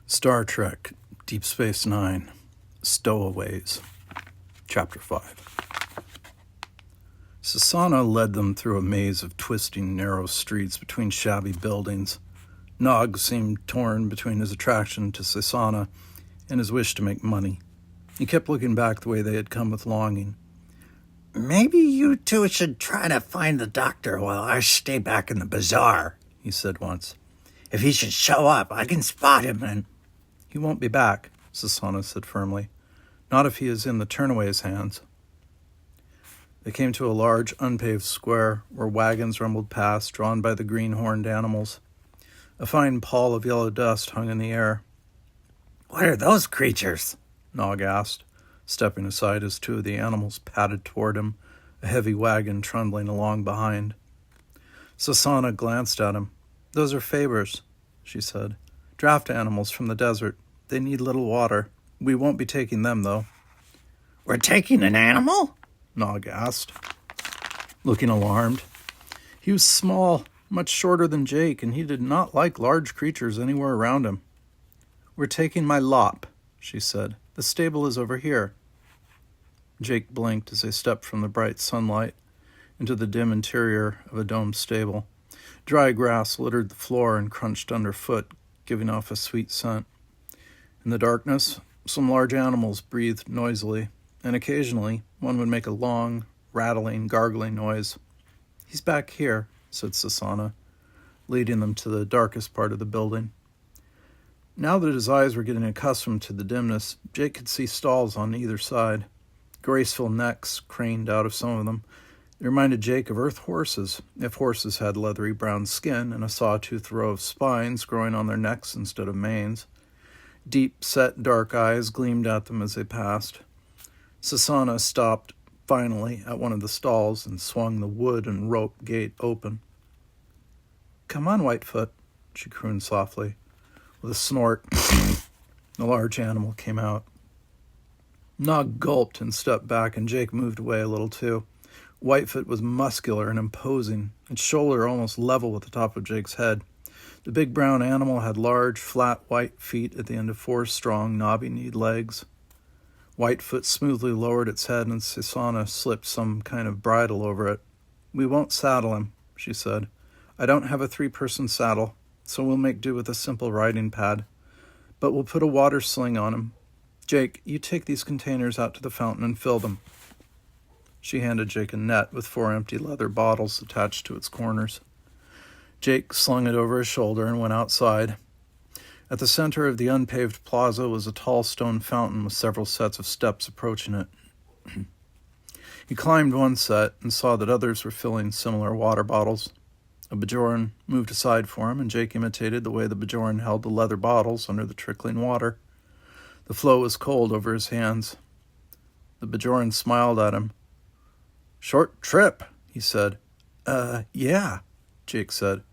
Star Trek, Deep Space Nine, Stowaways, Chapter 5. Sasana led them through a maze of twisting, narrow streets between shabby buildings. Nog seemed torn between his attraction to Sasana and his wish to make money. He kept looking back the way they had come with longing. "Maybe you two should try to find the doctor while I stay back in the bazaar," he said once. "If he should show up, I can spot him and—" "He won't be back," Sasana said firmly. "Not if he is in the Turnaways' hands." They came to a large, unpaved square where wagons rumbled past, drawn by the green-horned animals. A fine pall of yellow dust hung in the air. "What are those creatures?" Nog asked, stepping aside as two of the animals padded toward him, a heavy wagon trundling along behind. Sasana glanced at him. "Those are Fabers," she said. "Draft animals from the desert. They need little water. We won't be taking them, though." "We're taking an animal?" Nog asked, looking alarmed. He was small, much shorter than Jake, and he did not like large creatures anywhere around him. "We're taking my lop," she said. "The stable is over here." Jake blinked as they stepped from the bright sunlight into the dim interior of a domed stable. Dry grass littered the floor and crunched underfoot, giving off a sweet scent. In the darkness, some large animals breathed noisily, and occasionally one would make a long, rattling, gargling noise. "He's back here," said Sasana, leading them to the darkest part of the building. Now that his eyes were getting accustomed to the dimness, Jake could see stalls on either side. Graceful necks craned out of some of them. It reminded Jake of Earth horses, if horses had leathery brown skin and a sawtooth row of spines growing on their necks instead of manes. Deep-set dark eyes gleamed at them as they passed. Sasana stopped, finally, at one of the stalls and swung the wood and rope gate open. "Come on, Whitefoot," she crooned softly. With a snort, the large animal came out. Nog gulped and stepped back, and Jake moved away a little too. Whitefoot was muscular and imposing, its shoulder almost level with the top of Jake's head. The big brown animal had large, flat white feet at the end of four strong, knobby-kneed legs. Whitefoot smoothly lowered its head, and Sasana slipped some kind of bridle over it. "We won't saddle him," she said. "I don't have a three-person saddle, so we'll make do with a simple riding pad. But we'll put a water sling on him. Jake, you take these containers out to the fountain and fill them." She handed Jake a net with 4 empty leather bottles attached to its corners. Jake slung it over his shoulder and went outside. At the center of the unpaved plaza was a tall stone fountain with several sets of steps approaching it. He climbed one set and saw that others were filling similar water bottles. A Bajoran moved aside for him, and Jake imitated the way the Bajoran held the leather bottles under the trickling water. The flow was cold over his hands. The Bajoran smiled at him. "Short trip," he said. Yeah," Jake said.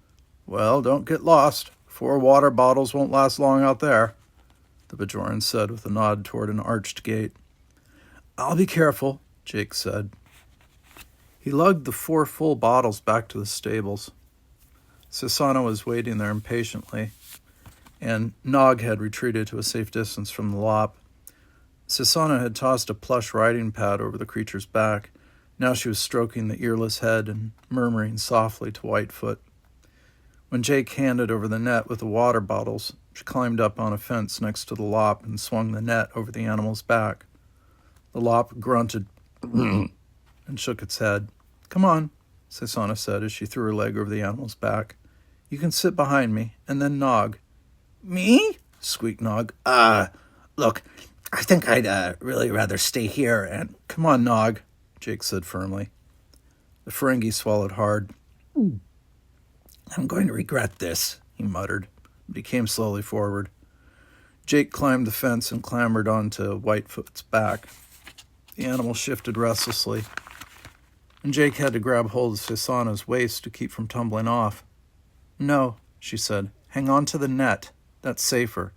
"Well, don't get lost. 4 water bottles won't last long out there," the Bajoran said with a nod toward an arched gate. "I'll be careful," Jake said. He lugged the 4 full bottles back to the stables. Sasana was waiting there impatiently, and Nog had retreated to a safe distance from the lop. Sasana had tossed a plush riding pad over the creature's back. Now she was stroking the earless head and murmuring softly to Whitefoot. When Jake handed over the net with the water bottles, she climbed up on a fence next to the lop and swung the net over the animal's back. The lop grunted and shook its head. "Come on," Sasana said as she threw her leg over the animal's back. "You can sit behind me, and then Nog." "Me?" squeaked Nog. Look, I think I'd really rather stay here and—" "Come on, Nog," Jake said firmly. The Ferengi swallowed hard. "I'm going to regret this," he muttered, but he came slowly forward. Jake climbed the fence and clambered onto Whitefoot's back. The animal shifted restlessly, and Jake had to grab hold of Sasana's waist to keep from tumbling off. "No," she said. "Hang on to the net. That's safer.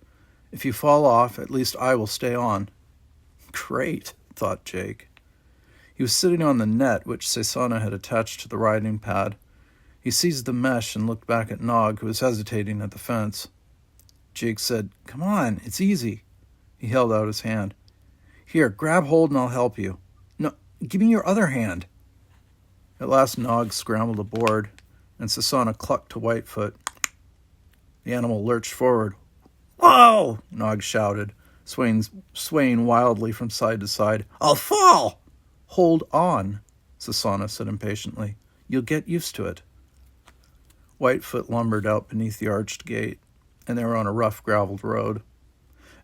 If you fall off, at least I will stay on." Great, thought Jake. He was sitting on the net which Sasana had attached to the riding pad. He seized the mesh and looked back at Nog, who was hesitating at the fence. Jake said, "Come on, it's easy." He held out his hand. "Here, grab hold and I'll help you." "No, give me your other hand." At last Nog scrambled aboard, and Sasana clucked to Whitefoot. The animal lurched forward. "Whoa!" Nog shouted, swaying wildly from side to side. "I'll fall!" "Hold on," Sasana said impatiently. "You'll get used to it." Whitefoot lumbered out beneath the arched gate, and they were on a rough graveled road.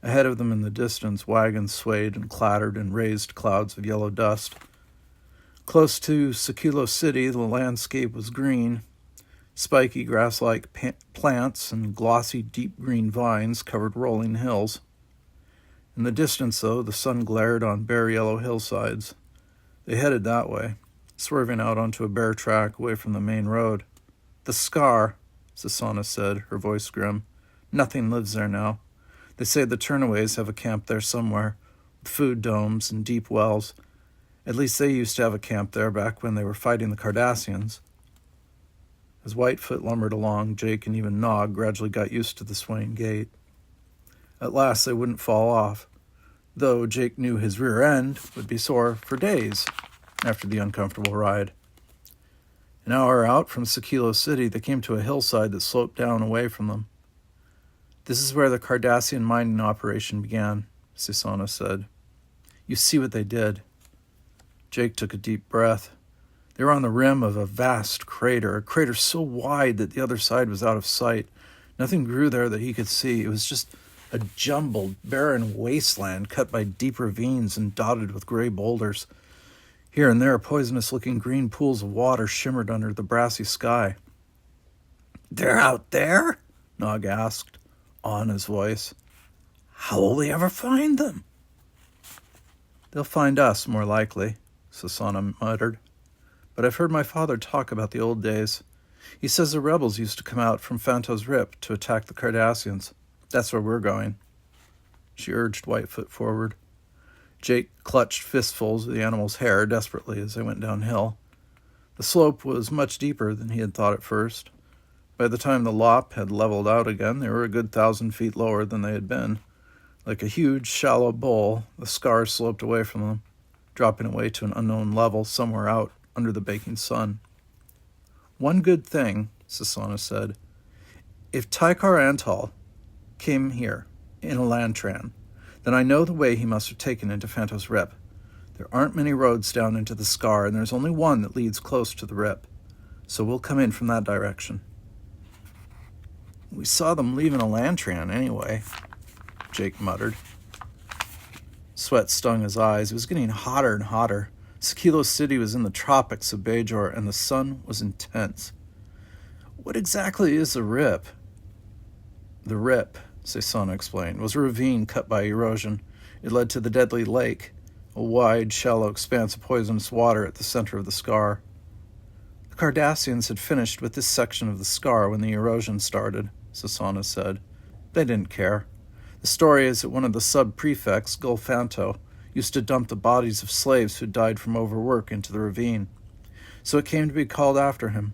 Ahead of them in the distance, wagons swayed and clattered and raised clouds of yellow dust. Close to Sekilo City, the landscape was green. Spiky grass-like plants and glossy deep green vines covered rolling hills. In the distance, though, the sun glared on bare yellow hillsides. They headed that way, swerving out onto a bare track away from the main road. "The Scar," Sasana said, her voice grim. "Nothing lives there now. They say the Turnaways have a camp there somewhere, with food domes and deep wells. At least they used to have a camp there back when they were fighting the Cardassians." As Whitefoot lumbered along, Jake and even Nog gradually got used to the swaying gait. At last they wouldn't fall off, though Jake knew his rear end would be sore for days after the uncomfortable ride. An hour out from Sekilo City, they came to a hillside that sloped down away from them. "This is where the Cardassian mining operation began," Sasana said. "You see what they did." Jake took a deep breath. They were on the rim of a vast crater, a crater so wide that the other side was out of sight. Nothing grew there that he could see. It was just a jumbled, barren wasteland cut by deep ravines and dotted with gray boulders. Here and there, poisonous-looking green pools of water shimmered under the brassy sky. "They're out there?" Nog asked, awe in his voice. "How will we ever find them?" "They'll find us, more likely," Sasana muttered. "But I've heard my father talk about the old days. He says the rebels used to come out from Fanto's Rip to attack the Cardassians. That's where we're going." She urged Whitefoot forward. Jake clutched fistfuls of the animal's hair desperately as they went downhill. The slope was much deeper than he had thought at first. By the time the lop had leveled out again, they were a good 1,000 feet lower than they had been. Like a huge, shallow bowl, the Scar sloped away from them, dropping away to an unknown level somewhere out under the baking sun. "One good thing," Sasana said. "If Tykar Antal came here in a Lantran, then I know the way he must have taken into Fanto's Rip. There aren't many roads down into the Scar, and there's only one that leads close to the Rip. So we'll come in from that direction." "We saw them leaving a Lantran anyway," Jake muttered. Sweat stung his eyes. It was getting hotter and hotter. Sekilo City was in the tropics of Bajor, and the sun was intense. "What exactly is the Rip?" "The Rip," Sasana explained, "was a ravine cut by erosion. It led to the deadly lake, a wide, shallow expanse of poisonous water at the center of the Scar. The Cardassians had finished with this section of the Scar when the erosion started," Sasana said. "They didn't care. The story is that one of the sub-prefects, Gulfanto, used to dump the bodies of slaves who died from overwork into the ravine. So it came to be called after him.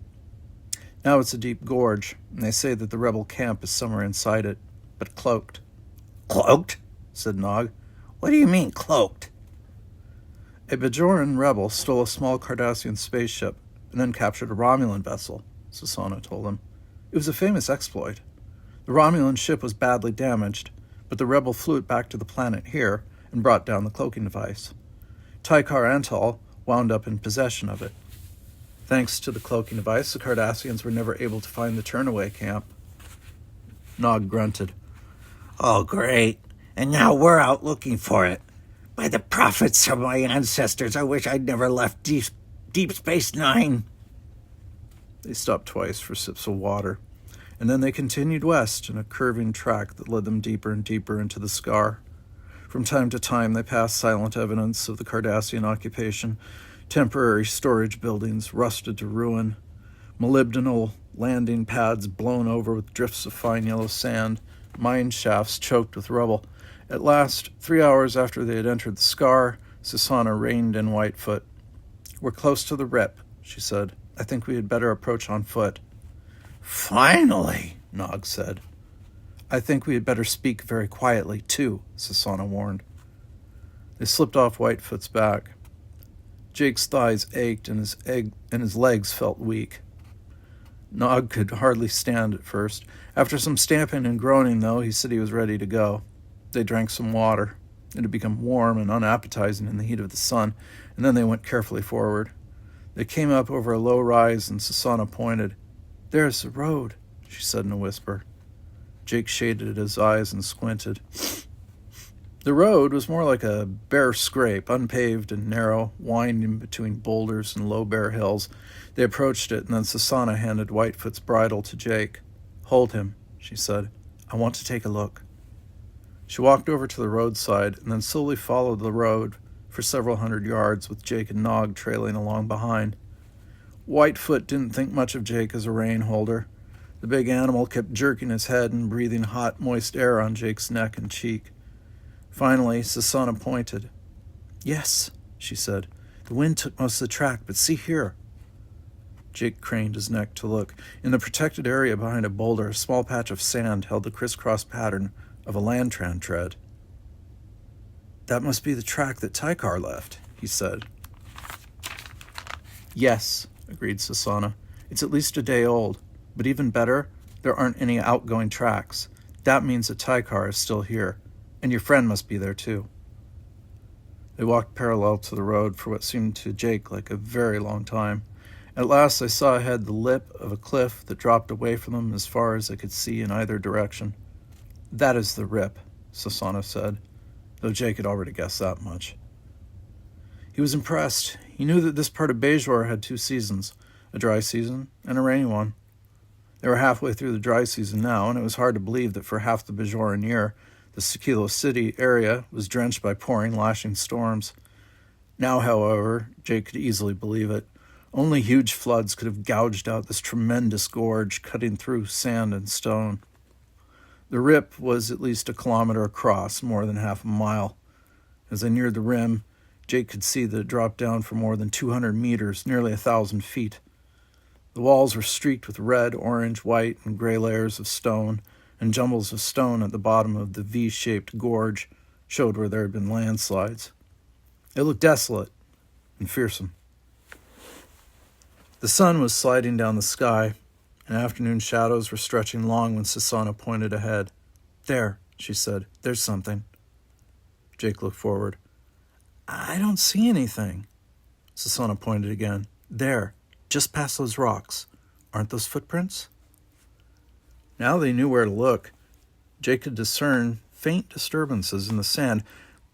Now it's a deep gorge, and they say that the rebel camp is somewhere inside it, but cloaked." "Cloaked?" said Nog. "What do you mean, cloaked?" "A Bajoran rebel stole a small Cardassian spaceship and then captured a Romulan vessel," Sasana told him. "It was a famous exploit. The Romulan ship was badly damaged, but the rebel flew it back to the planet here and brought down the cloaking device. Tykar Antal wound up in possession of it. Thanks to the cloaking device, the Cardassians were never able to find the Turnaway camp." Nog grunted. "Oh, great. And now we're out looking for it. By the prophets of my ancestors, I wish I'd never left Deep Space Nine." They stopped twice for sips of water, and then they continued west in a curving track that led them deeper and deeper into the Scar. From time to time, they passed silent evidence of the Cardassian occupation, temporary storage buildings rusted to ruin, molybdenal landing pads blown over with drifts of fine yellow sand, mine shafts choked with rubble. At last, 3 hours after they had entered the Scar, Sasana reined in Whitefoot. "We're close to the Rip," she said. "I think we had better approach on foot." "Finally," Nog said. I think we had better speak very quietly, too, Sasana warned. They slipped off Whitefoot's back. Jake's thighs ached and his legs felt weak. Nog could hardly stand at first. After some stamping and groaning, though, he said he was ready to go. They drank some water. It had become warm and unappetizing in the heat of the sun, and then they went carefully forward. They came up over a low rise, and Sasana pointed. "There's the road," she said in a whisper. Jake shaded his eyes and squinted. The road was more like a bare scrape, unpaved and narrow, winding between boulders and low bare hills. They approached it, and then Sasana handed Whitefoot's bridle to Jake. "Hold him," she said. "I want to take a look." She walked over to the roadside and then slowly followed the road for several hundred yards, with Jake and Nog trailing along behind. Whitefoot didn't think much of Jake as a rein holder. The big animal kept jerking his head and breathing hot, moist air on Jake's neck and cheek. Finally, Sasana pointed. "Yes," she said. "The wind took most of the track, but see here." Jake craned his neck to look. In the protected area behind a boulder, a small patch of sand held the crisscross pattern of a Lantran tread. "That must be the track that Tykar left," he said. "Yes," agreed Sasana. "It's at least a day old. But even better, there aren't any outgoing tracks. That means that Tykar is still here. And your friend must be there, too." They walked parallel to the road for what seemed to Jake like a very long time. At last they saw ahead the lip of a cliff that dropped away from them as far as they could see in either direction. "That is the Rip," Sasana said, though Jake had already guessed that much. He was impressed. He knew that this part of Bajor had 2 seasons, a dry season and a rainy one. They were halfway through the dry season now, and it was hard to believe that for half the Bajoran year, the Sakilo City area was drenched by pouring, lashing storms. Now, however, Jake could easily believe it. Only huge floods could have gouged out this tremendous gorge, cutting through sand and stone. The Rip was at least a kilometer across, more than half a mile. As they neared the rim, Jake could see that it dropped down for more than 200 meters, nearly 1,000 feet. The walls were streaked with red, orange, white, and gray layers of stone, and jumbles of stone at the bottom of the V-shaped gorge showed where there had been landslides. It looked desolate and fearsome. The sun was sliding down the sky, and afternoon shadows were stretching long when Sasana pointed ahead. "There," she said. "There's something." Jake looked forward. "I don't see anything." Sasana pointed again. "There, just past those rocks. Aren't those footprints?" Now they knew where to look. Jake could discern faint disturbances in the sand,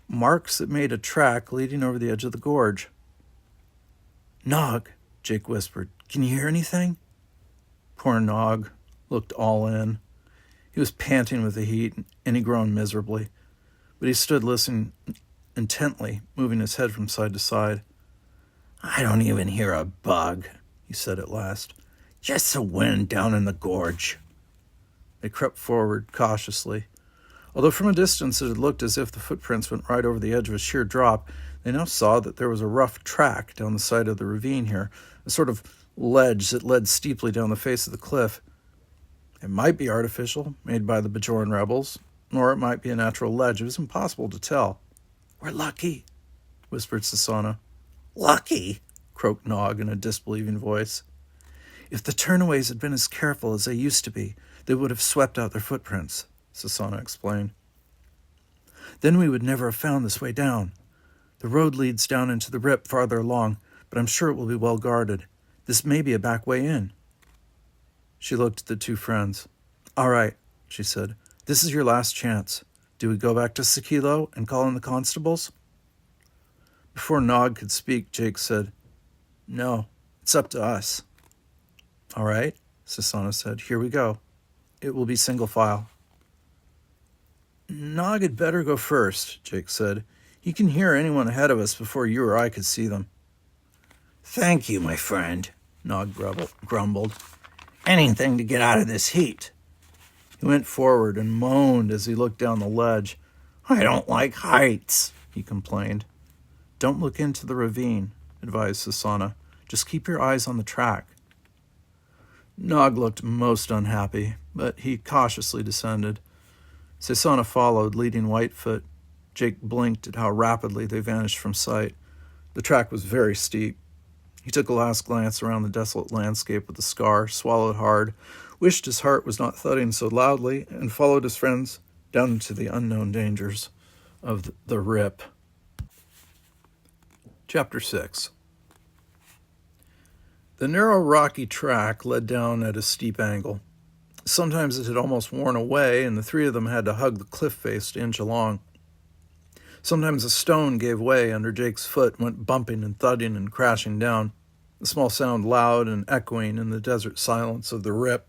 marks that made a track leading over the edge of the gorge. "Nog," Jake whispered, "can you hear anything?" Poor Nog looked all in. He was panting with the heat, and he groaned miserably. But he stood listening intently, moving his head from side to side. "I don't even hear a bug," he said at last. "Just the wind down in the gorge." They crept forward cautiously. Although from a distance it had looked as if the footprints went right over the edge of a sheer drop, they now saw that there was a rough track down the side of the ravine here, a sort of ledge that led steeply down the face of the cliff. It might be artificial, made by the Bajoran rebels, or it might be a natural ledge. It was impossible to tell. "We're lucky," whispered Sasana. "Lucky?" croaked Nog in a disbelieving voice. "If the turnaways had been as careful as they used to be, they would have swept out their footprints," Sasana explained. "Then we would never have found this way down. The road leads down into the Rip farther along, but I'm sure it will be well guarded. This may be a back way in." She looked at the 2 friends. "All right," she said. "This is your last chance. Do we go back to Sakilo and call in the constables?" Before Nog could speak, Jake said, "No, it's up to us." "All right," Sasana said. "Here we go. It will be single file." "Nog had better go first," Jake said. "He can hear anyone ahead of us before you or I could see them." "Thank you, my friend," Nog grumbled. "Anything to get out of this heat." He went forward and moaned as he looked down the ledge. "I don't like heights," he complained. "Don't look into the ravine," advised Sasana. "Just keep your eyes on the track." Nog looked most unhappy, but he cautiously descended. Sasana followed, leading Whitefoot. Jake blinked at how rapidly they vanished from sight. The track was very steep. He took a last glance around the desolate landscape with the scar, swallowed hard, wished his heart was not thudding so loudly, and followed his friends down into the unknown dangers of the rip. Chapter 6. The narrow rocky track led down at a steep angle. Sometimes it had almost worn away, and the three of them had to hug the cliff face to inch along. Sometimes a stone gave way under Jake's foot and went bumping and thudding and crashing down, the small sound loud and echoing in the desert silence of the rip.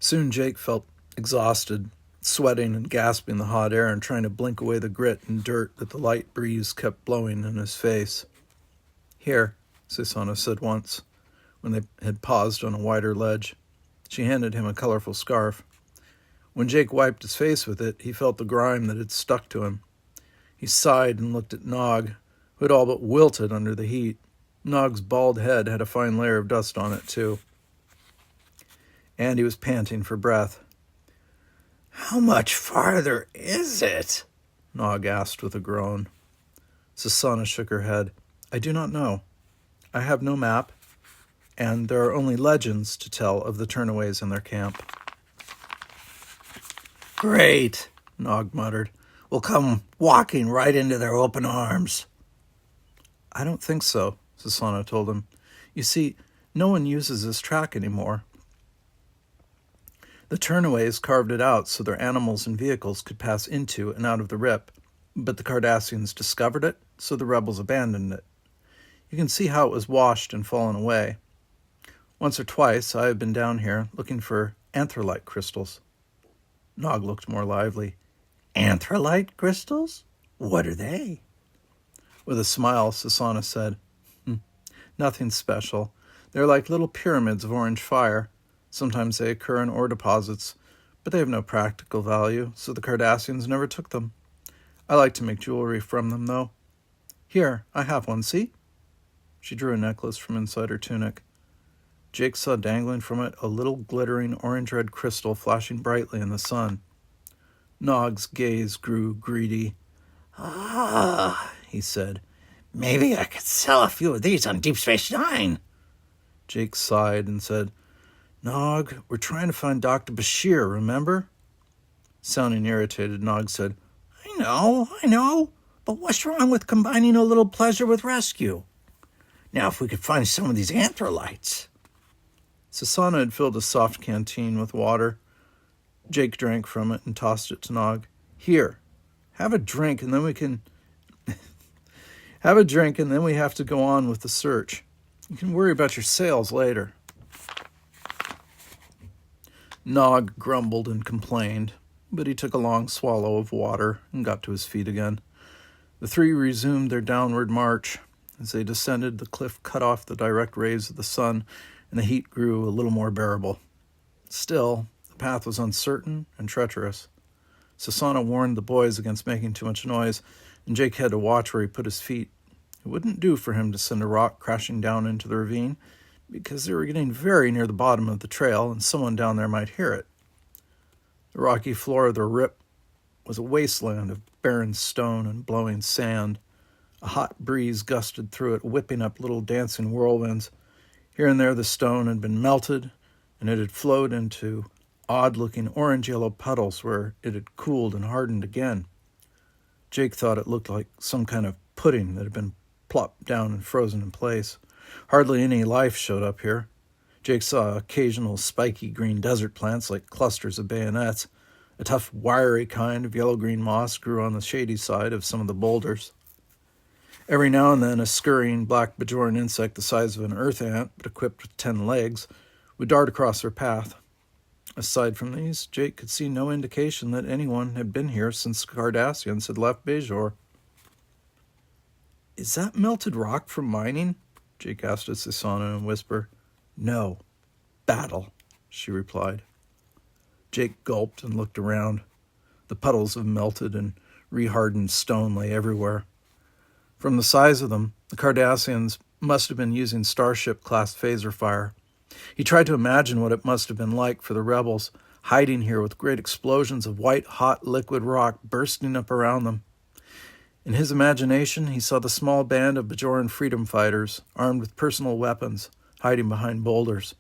Soon Jake felt exhausted, sweating and gasping the hot air and trying to blink away the grit and dirt that the light breeze kept blowing in his face. "Here," Sasana said once, when they had paused on a wider ledge. She handed him a colorful scarf. When Jake wiped his face with it, he felt the grime that had stuck to him. He sighed and looked at Nog, who had all but wilted under the heat. Nog's bald head had a fine layer of dust on it, too. And he was panting for breath. "How much farther is it?" Nog asked with a groan. Sasana shook her head. "I do not know. I have no map, and there are only legends to tell of the Turnaways and their camp." "Great," Nog muttered. "We'll come walking right into their open arms." "I don't think so," Sasana told him. "You see, no one uses this track anymore. The Turnaways carved it out so their animals and vehicles could pass into and out of the rip, but the Cardassians discovered it, so the rebels abandoned it. You can see how it was washed and fallen away. Once or twice I have been down here looking for anthrolite crystals." Nog looked more lively. "Anthrolite crystals? What are they?" With a smile, Sasana said, "Nothing special. They're like little pyramids of orange fire. Sometimes they occur in ore deposits, but they have no practical value, so the Cardassians never took them. I like to make jewelry from them, though. Here, I have one, see?" She drew a necklace from inside her tunic. Jake saw dangling from it a little glittering orange-red crystal flashing brightly in the sun. Nog's gaze grew greedy. "Ah," he said. "Maybe I could sell a few of these on Deep Space Nine." Jake sighed and said, "Nog, we're trying to find Dr. Bashir, remember?" Sounding irritated, Nog said, I know, but what's wrong with combining a little pleasure with rescue? Now, if we could find some of these anthrolites." Sasana had filled a soft canteen with water. Jake drank from it and tossed it to Nog. "Here, have a drink, and then we can... have a drink, and then we have to go on with the search. You can worry about your sales later." Nog grumbled and complained, but he took a long swallow of water and got to his feet again. The three resumed their downward march. As they descended, the cliff cut off the direct rays of the sun, and the heat grew a little more bearable. Still, the path was uncertain and treacherous. Sasana warned the boys against making too much noise, and Jake had to watch where he put his feet. It wouldn't do for him to send a rock crashing down into the ravine, because they were getting very near the bottom of the trail, and someone down there might hear it. The rocky floor of the rip was a wasteland of barren stone and blowing sand. A hot breeze gusted through it, whipping up little dancing whirlwinds. Here and there the stone had been melted, and it had flowed into odd-looking orange-yellow puddles where it had cooled and hardened again. Jake thought it looked like some kind of pudding that had been plopped down and frozen in place. Hardly any life showed up here. Jake saw occasional spiky green desert plants like clusters of bayonets. A tough, wiry kind of yellow-green moss grew on the shady side of some of the boulders. Every now and then a scurrying black Bajoran insect the size of an earth ant, but equipped with 10 legs, would dart across their path. Aside from these, Jake could see no indication that anyone had been here since the Cardassians had left Bajor. "Is that melted rock from mining?" Jake asked of Sasana in a whisper. "No, battle," she replied. Jake gulped and looked around. The puddles of melted and rehardened stone lay everywhere. From the size of them, the Cardassians must have been using Starship-class phaser fire. He tried to imagine what it must have been like for the rebels, hiding here with great explosions of white, hot, liquid rock bursting up around them. In his imagination, he saw the small band of Bajoran freedom fighters, armed with personal weapons, hiding behind boulders.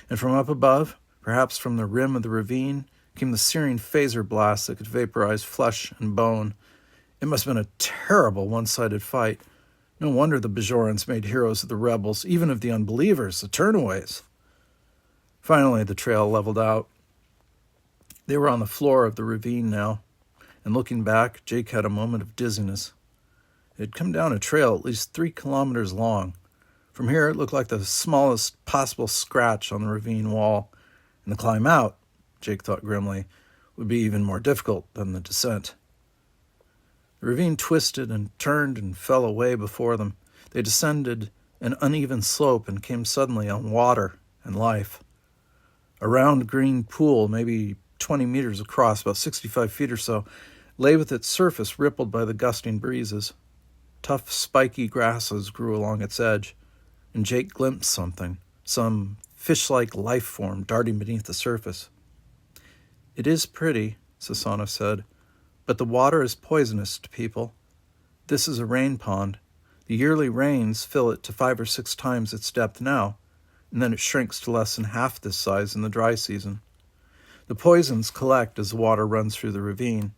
And from up above, perhaps from the rim of the ravine, came the searing phaser blast that could vaporize flesh and bone. It must have been a terrible one-sided fight. No wonder the Bajorans made heroes of the rebels, even of the unbelievers, the turnaways. Finally, the trail leveled out. They were on the floor of the ravine now, and looking back, Jake had a moment of dizziness. It had come down a trail at least 3 kilometers long. From here, it looked like the smallest possible scratch on the ravine wall, and the climb out, Jake thought grimly, would be even more difficult than the descent. The ravine twisted and turned and fell away before them. They descended an uneven slope and came suddenly on water and life. A round green pool, maybe 20 meters across, about 65 feet or so, lay with its surface rippled by the gusting breezes. Tough, spiky grasses grew along its edge, and Jake glimpsed something, some fish-like life form darting beneath the surface. "It is pretty," Sasana said, "but the water is poisonous to people. This is a rain pond. The yearly rains fill it to 5 or 6 times its depth now, and then it shrinks to less than half this size in the dry season. The poisons collect as the water runs through the ravine.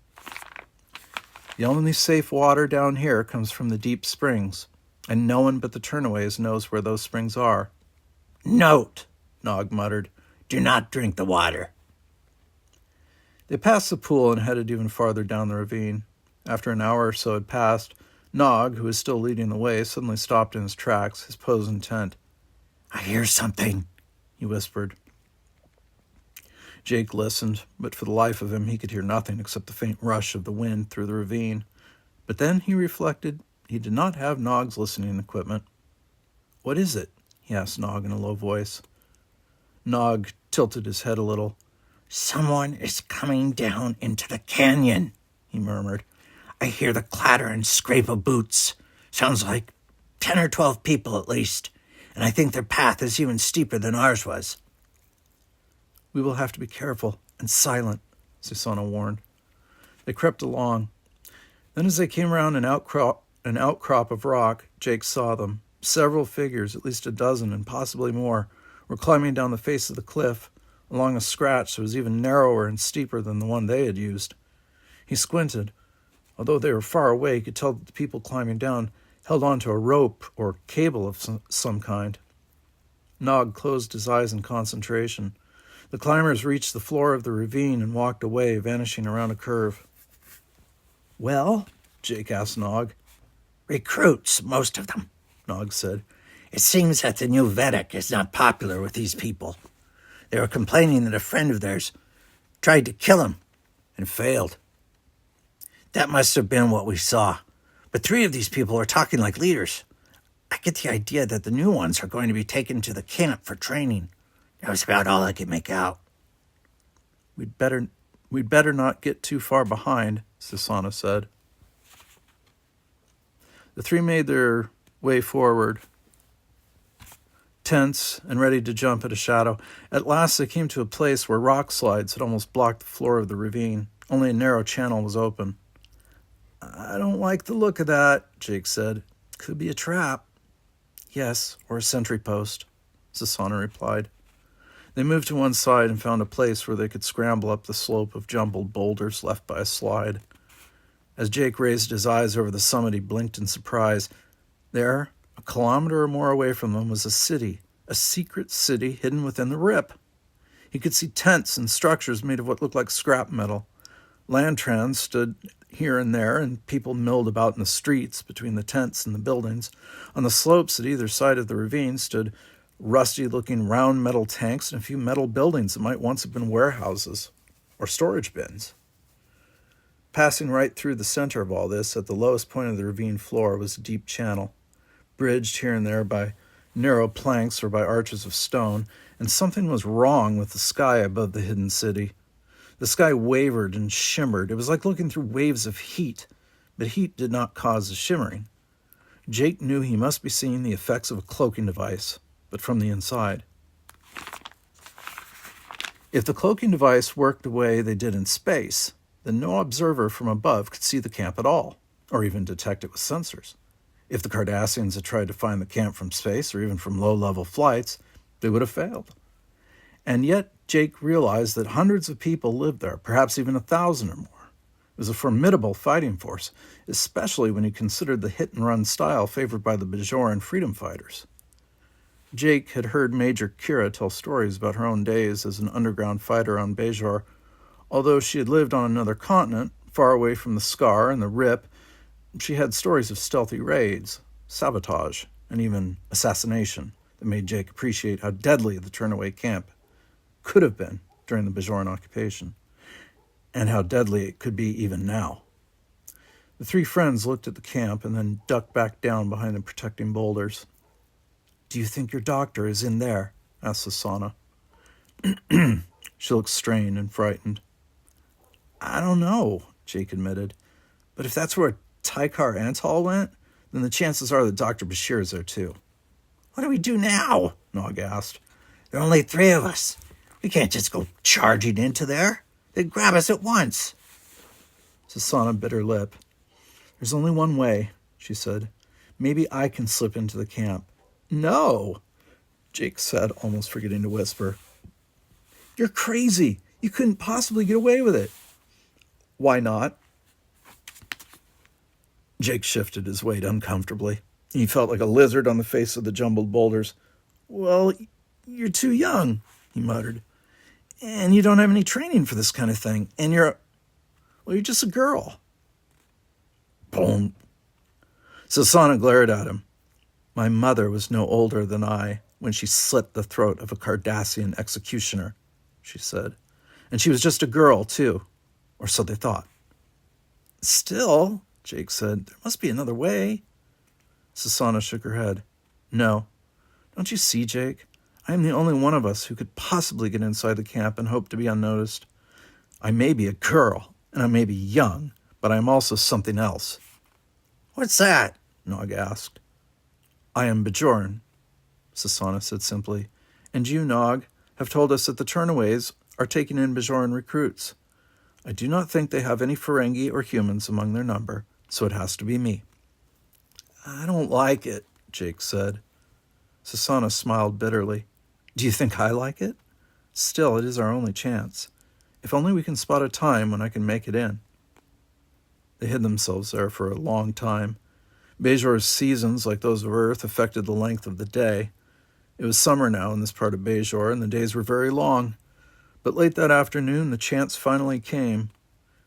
The only safe water down here comes from the deep springs, and no one but the turnaways knows where those springs are." "Note," Nog muttered, "do not drink the water." They passed the pool and headed even farther down the ravine. After an hour or so had passed, Nog, who was still leading the way, suddenly stopped in his tracks, his pose intent. "I hear something," he whispered. Jake listened, but for the life of him he could hear nothing except the faint rush of the wind through the ravine. But then he reflected he did not have Nog's listening equipment. "What is it?" he asked Nog in a low voice. Nog tilted his head a little. "Someone is coming down into the canyon," he murmured. "I hear the clatter and scrape of boots. Sounds like 10 or 12 people at least, and I think their path is even steeper than ours was." "We will have to be careful and silent," Susanna warned. They crept along. Then as they came around an outcrop of rock, Jake saw them. Several figures, at least a dozen and possibly more, were climbing down the face of the cliff, along a scratch that was even narrower and steeper than the one they had used. He squinted. Although they were far away, he could tell that the people climbing down held on to a rope or cable of some kind. Nog closed his eyes in concentration. The climbers reached the floor of the ravine and walked away, vanishing around a curve. "Well?" Jake asked Nog. "Recruits, most of them," Nog said. "It seems that the new Vedic is not popular with these people. They were complaining that a friend of theirs tried to kill him and failed. That must have been what we saw. But 3 of these people are talking like leaders. I get the idea that the new ones are going to be taken to the camp for training. That was about all I could make out." We'd better not get too far behind," Susanna said. The 3 made their way forward, tense and ready to jump at a shadow. At last they came to a place where rock slides had almost blocked the floor of the ravine. Only a narrow channel was open. "I don't like the look of that," Jake said. "Could be a trap." "Yes, or a sentry post," Susanna replied. They moved to one side and found a place where they could scramble up the slope of jumbled boulders left by a slide. As Jake raised his eyes over the summit, he blinked in surprise. There, a kilometer or more away from them, was a city, a secret city hidden within the rip. He could see tents and structures made of what looked like scrap metal. Lanterns stood here and there, and people milled about in the streets between the tents and the buildings. On the slopes at either side of the ravine stood rusty-looking round metal tanks and a few metal buildings that might once have been warehouses or storage bins. Passing right through the center of all this, at the lowest point of the ravine floor, was a deep channel, bridged here and there by narrow planks or by arches of stone, and something was wrong with the sky above the hidden city. The sky wavered and shimmered. It was like looking through waves of heat, but heat did not cause the shimmering. Jake knew he must be seeing the effects of a cloaking device, but from the inside. If the cloaking device worked the way they did in space, then no observer from above could see the camp at all, or even detect it with sensors. If the Cardassians had tried to find the camp from space or even from low-level flights, they would have failed. And yet Jake realized that hundreds of people lived there, perhaps even 1,000 or more. It was a formidable fighting force, especially when he considered the hit-and-run style favored by the Bajoran freedom fighters. Jake had heard Major Kira tell stories about her own days as an underground fighter on Bajor. Although she had lived on another continent, far away from the Scar and the Rip, she had stories of stealthy raids, sabotage, and even assassination that made Jake appreciate how deadly the Turnaway camp could have been during the Bajoran occupation, and how deadly it could be even now. The three friends looked at the camp and then ducked back down behind the protecting boulders. "Do you think your doctor is in there?" asked Sasana. She looked strained and frightened. "I don't know," Jake admitted. "But if that's where Tykar Antal went, then the chances are that Dr. Bashir is there too." "What do we do now?" Nog asked. "There are only 3 of us. We can't just go charging into there. They'd grab us at once." Sasana bit her lip. "There's only one way," she said. "Maybe I can slip into the camp." "No," Jake said, almost forgetting to whisper. "You're crazy. You couldn't possibly get away with it." "Why not?" Jake shifted his weight uncomfortably. He felt like a lizard on the face of the jumbled boulders. "Well, you're too young," he muttered. "And you don't have any training for this kind of thing. And you're just a girl." Boom. Sasana glared at him. "My mother was no older than I when she slit the throat of a Cardassian executioner," she said. "And she was just a girl, too. Or so they thought." "Still," Jake said, "there must be another way." Sasana shook her head. "No. Don't you see, Jake? I am the only one of us who could possibly get inside the camp and hope to be unnoticed. I may be a girl, and I may be young, but I am also something else." "What's that?" Nog asked. "I am Bajoran," Sasana said simply. "And you, Nog, have told us that the Turnaways are taking in Bajoran recruits. I do not think they have any Ferengi or humans among their number, so it has to be me." "I don't like it," Jake said. Sasana smiled bitterly. "Do you think I like it? Still, it is our only chance. If only we can spot a time when I can make it in." They hid themselves there for a long time. Bajor's seasons, like those of Earth, affected the length of the day. It was summer now in this part of Bajor, and the days were very long. But late that afternoon, the chance finally came.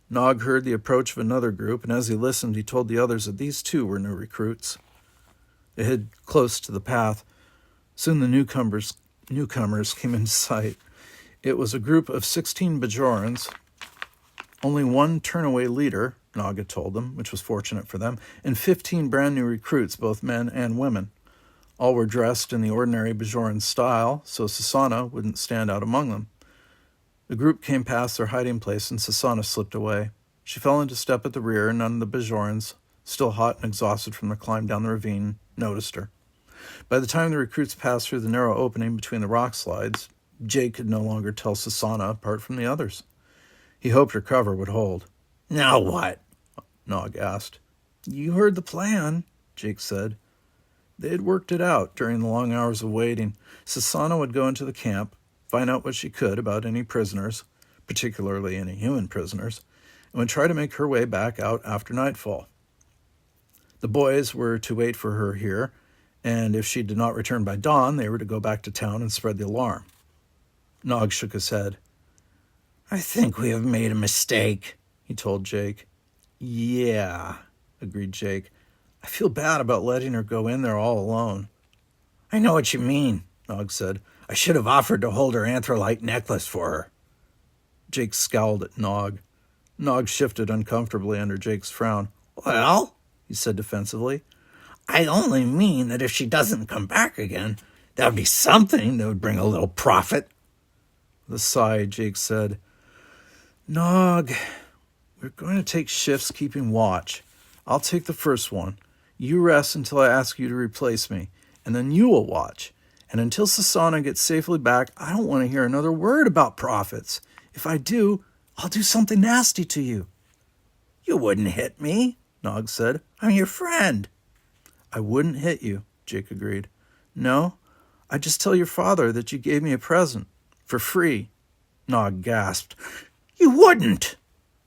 Nog heard the approach of another group, and as he listened, he told the others that these too were new recruits. They hid close to the path. Soon the newcomers came into sight. It was a group of 16 Bajorans. Only one Turnaway leader, Nog had told them, which was fortunate for them, and 15 brand new recruits, both men and women. All were dressed in the ordinary Bajoran style, so Sasana wouldn't stand out among them. The group came past their hiding place, and Sasana slipped away. She fell into step at the rear, and none of the Bajorans, still hot and exhausted from the climb down the ravine, noticed her. By the time the recruits passed through the narrow opening between the rock slides, Jake could no longer tell Sasana apart from the others. He hoped her cover would hold. "Now what?" Nog asked. "You heard the plan," Jake said. They had worked it out during the long hours of waiting. Sasana would go into the camp, find out what she could about any prisoners, particularly any human prisoners, and would try to make her way back out after nightfall. The boys were to wait for her here, and if she did not return by dawn, they were to go back to town and spread the alarm. Nog shook his head. "I think we have made a mistake," he told Jake. "Yeah," agreed Jake. "I feel bad about letting her go in there all alone." "I know what you mean," Nog said. "I should have offered to hold her anthrolite necklace for her." Jake scowled at Nog. Nog shifted uncomfortably under Jake's frown. "Well," he said defensively, "I only mean that if she doesn't come back again, that would be something that would bring a little profit." With a sigh, Jake said, "Nog, we're going to take shifts keeping watch. I'll take the first one. You rest until I ask you to replace me, and then you will watch. And until Sasana gets safely back, I don't want to hear another word about prophets. If I do, I'll do something nasty to you." "You wouldn't hit me," Nog said. "I'm your friend." "I wouldn't hit you," Jake agreed. "No, I'd just tell your father that you gave me a present. For free." Nog gasped. "You wouldn't!"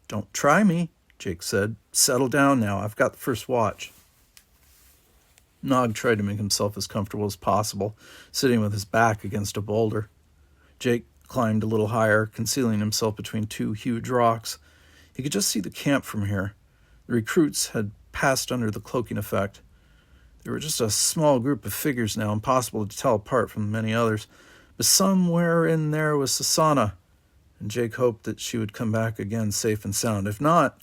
"Don't try me," Jake said. "Settle down now. I've got the first watch." Nog tried to make himself as comfortable as possible, sitting with his back against a boulder. Jake climbed a little higher, concealing himself between two huge rocks. He could just see the camp from here. The recruits had passed under the cloaking effect. They were just a small group of figures now, impossible to tell apart from the many others. But somewhere in there was Sasana, and Jake hoped that she would come back again safe and sound. If not,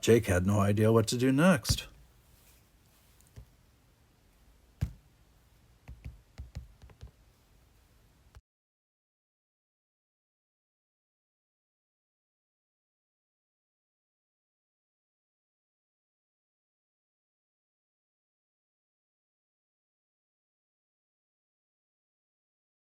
Jake had no idea what to do next.